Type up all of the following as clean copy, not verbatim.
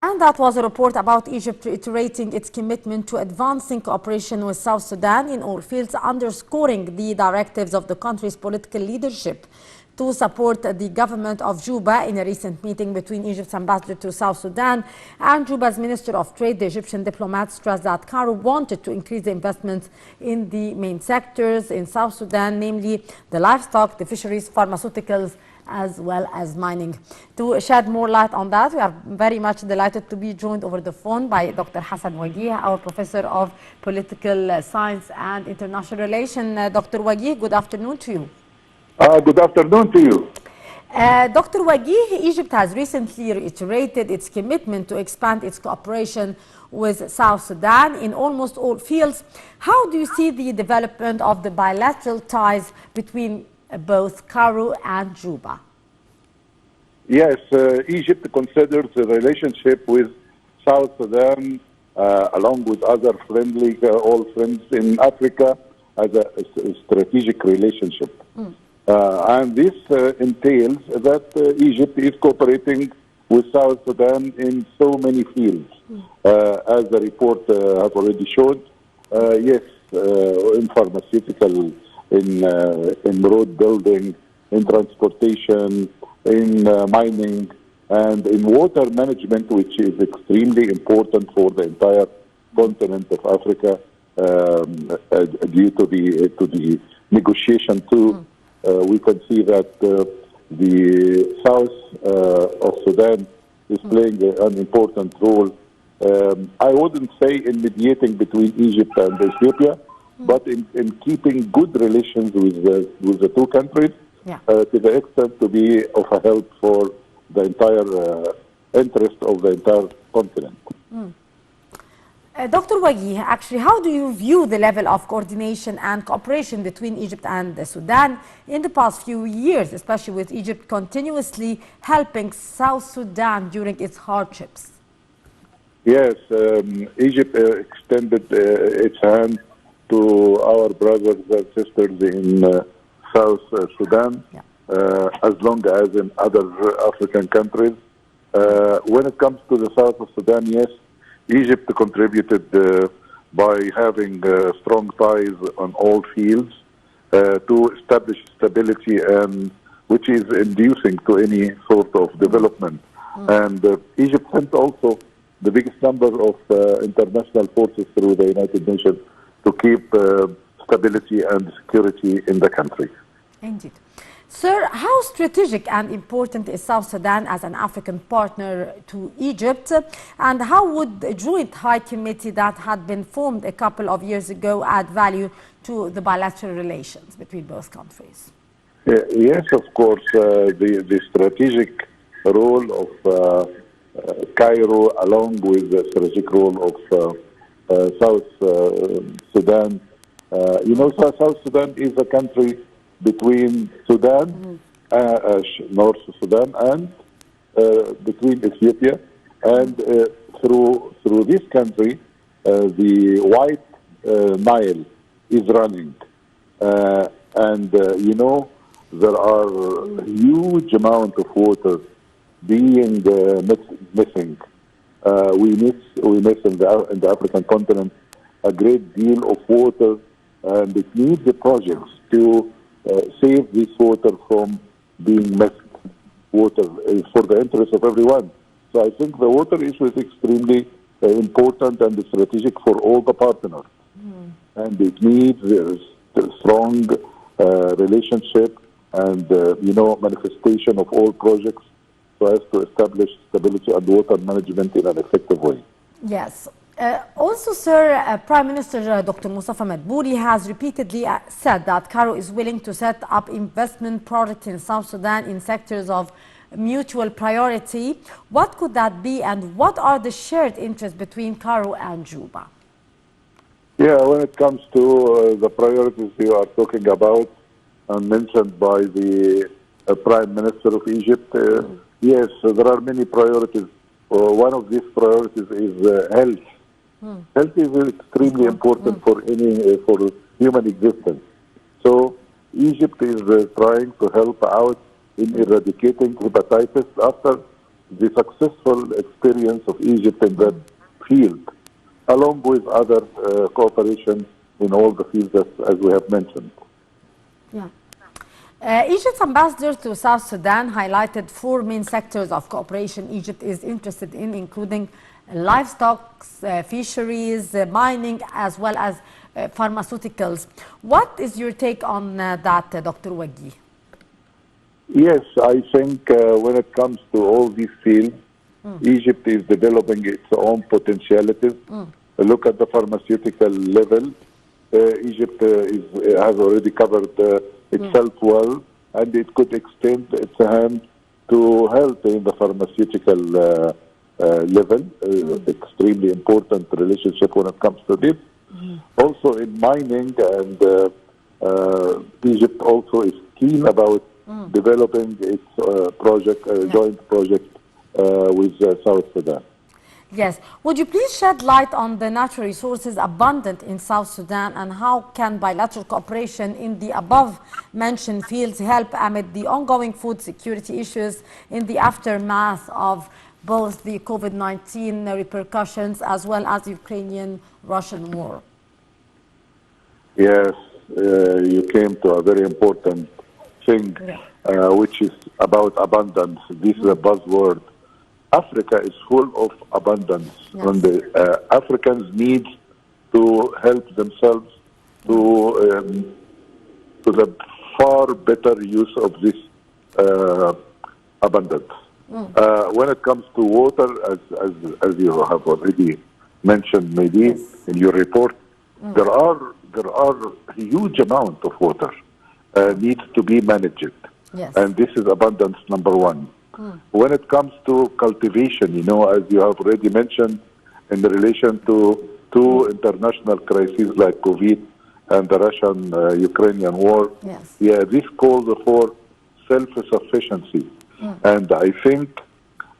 And that was a report about Egypt reiterating its commitment to advancing cooperation with South Sudan in all fields, underscoring the directives of the country's political leadership to support the government of Juba in a recent meeting between Egypt's ambassador to South Sudan and Juba's Minister of Trade. The Egyptian diplomat stressed that Cairo wanted to increase the investments in the main sectors in South Sudan, namely the livestock, the fisheries, pharmaceuticals, as well as mining. To shed more light on that, we are very much delighted to be joined over the phone by Dr. Hassan Wagih, our professor of political science and international relations. Dr. Wagih, good afternoon to you. Good afternoon to you. Dr. Wagih, Egypt has recently reiterated its commitment to expand its cooperation with South Sudan in almost all fields. How do you see the development of the bilateral ties between both Cairo and Juba? Yes, Egypt considers the relationship with South Sudan, along with other all friends in Africa, as a strategic relationship. And this entails that Egypt is cooperating with South Sudan in so many fields. As the report has already showed, yes, in pharmaceutical, in road building, in transportation, in mining, and in water management, which is extremely important for the entire continent of Africa, due to the negotiation too. We can see that the south of Sudan is playing an important role. I wouldn't say in mediating between Egypt and Ethiopia, but in keeping good relations with the two countries, to the extent to be of a help for the entire interest of the entire continent. Dr. Wagih, actually, how do you view the level of coordination and cooperation between Egypt and Sudan in the past few years, especially with Egypt continuously helping South Sudan during its hardships? Yes, Egypt extended its hand to our brothers and sisters in South Sudan, as long as in other African countries. When it comes to the south of Sudan, yes, Egypt contributed by having strong ties on all fields to establish stability, and which is inducing to any sort of development. And Egypt sent also the biggest number of international forces through the United Nations to keep stability and security in the country. Indeed. Sir, how strategic and important is South Sudan as an African partner to Egypt? And how would the Joint High Committee that had been formed a couple of years ago add value to the bilateral relations between both countries? Yes, of course. The strategic role of Cairo, along with the strategic role of South Sudan. South Sudan is a country between Sudan, North Sudan, and between Ethiopia, and through this country, the White Nile is running, and there are huge amount of water being missing. We miss in the African continent a great deal of water, and it needs the projects to save this water from being missed. Water is for the interest of everyone. So I think the water issue is extremely important and strategic for all the partners. And it needs a strong relationship and manifestation of all projects so as to establish stability and water management in an effective way. Yes. Also, sir, Prime Minister Dr. Mustafa Madbouli has repeatedly said that Cairo is willing to set up investment projects in South Sudan in sectors of mutual priority. What could that be, and what are the shared interests between Cairo and Juba? Yeah, when it comes to the priorities you are talking about and mentioned by the Prime Minister of Egypt, yes, there are many priorities. One of these priorities is health. Health is extremely important for human existence. So Egypt is trying to help out in eradicating hepatitis after the successful experience of Egypt in that field, along with other cooperation in all the fields as we have mentioned. Yeah. Egypt's ambassador to South Sudan highlighted 4 main sectors of cooperation Egypt is interested in, including livestock, fisheries, mining, as well as pharmaceuticals. What is your take on that, Dr. Wagih? Yes, I think when it comes to all these fields, Egypt is developing its own potentialities. Look at the pharmaceutical level. Egypt has already covered itself well, and it could extend its hand to help in the pharmaceutical level. Extremely important relationship when it comes to this. Also in mining, and Egypt also is keen about developing its joint project with South Sudan. Yes. Would you please shed light on the natural resources abundant in South Sudan, and how can bilateral cooperation in the above-mentioned fields help amid the ongoing food security issues in the aftermath of both the COVID-19 repercussions as well as the Ukrainian-Russian war? Yes, you came to a very important thing, which is about abundance. This is a buzzword. Africa is full of abundance, and the Africans need to help themselves to the far better use of this abundance. When it comes to water, as you have already mentioned, maybe in your report, there are a huge amount of water needs to be managed, and this is abundance number one. When it comes to cultivation, as you have already mentioned, in relation to 2 international crises like COVID and the Russian-Ukrainian war, this calls for self-sufficiency. And I think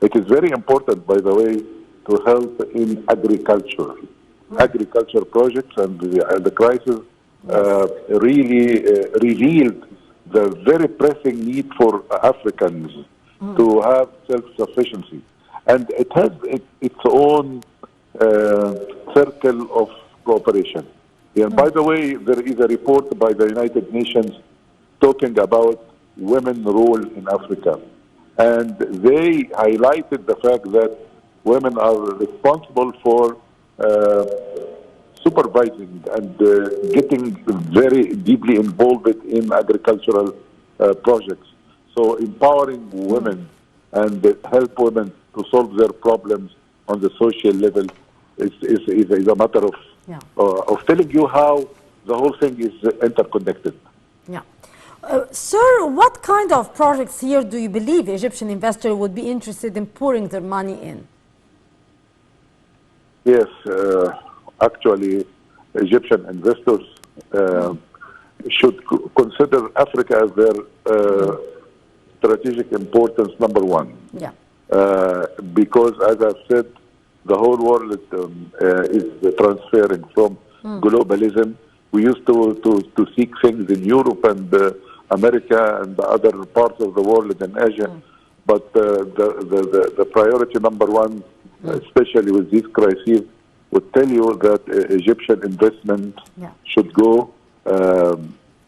it is very important, by the way, to help in agriculture. Agriculture projects, and the crisis really revealed the very pressing need for Africans to have self-sufficiency. And it has its own circle of cooperation. And by the way, there is a report by the United Nations talking about women's role in Africa. And they highlighted the fact that women are responsible for supervising and getting very deeply involved in agricultural projects. So empowering women and help women to solve their problems on the social level is a matter of telling you how the whole thing is interconnected. Yeah. Sir, what kind of projects here do you believe Egyptian investors would be interested in pouring their money in? Yes, actually, Egyptian investors should consider Africa as their strategic importance number one. Yeah. Because, as I've said, the whole world is transferring from globalism. We used to seek things in Europe and America and other parts of the world in Asia, but the priority number one, especially with these crises, would tell you that Egyptian investment should go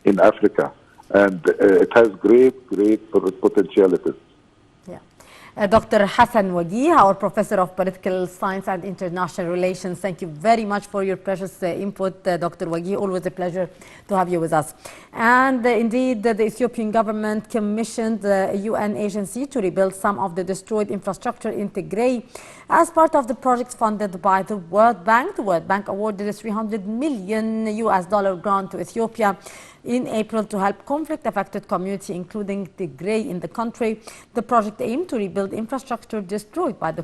in Africa, and it has great potentialities. Dr. Hassan Wagih, our Professor of Political Science and International Relations, thank you very much for your precious input, Dr. Wagih. Always a pleasure to have you with us. And indeed, the Ethiopian government commissioned the UN agency to rebuild some of the destroyed infrastructure in Tigray as part of the project funded by the World Bank. The World Bank awarded a $300 million grant to Ethiopia in April to help conflict-affected community, including Tigray in the country. The project aimed to rebuild infrastructure destroyed by the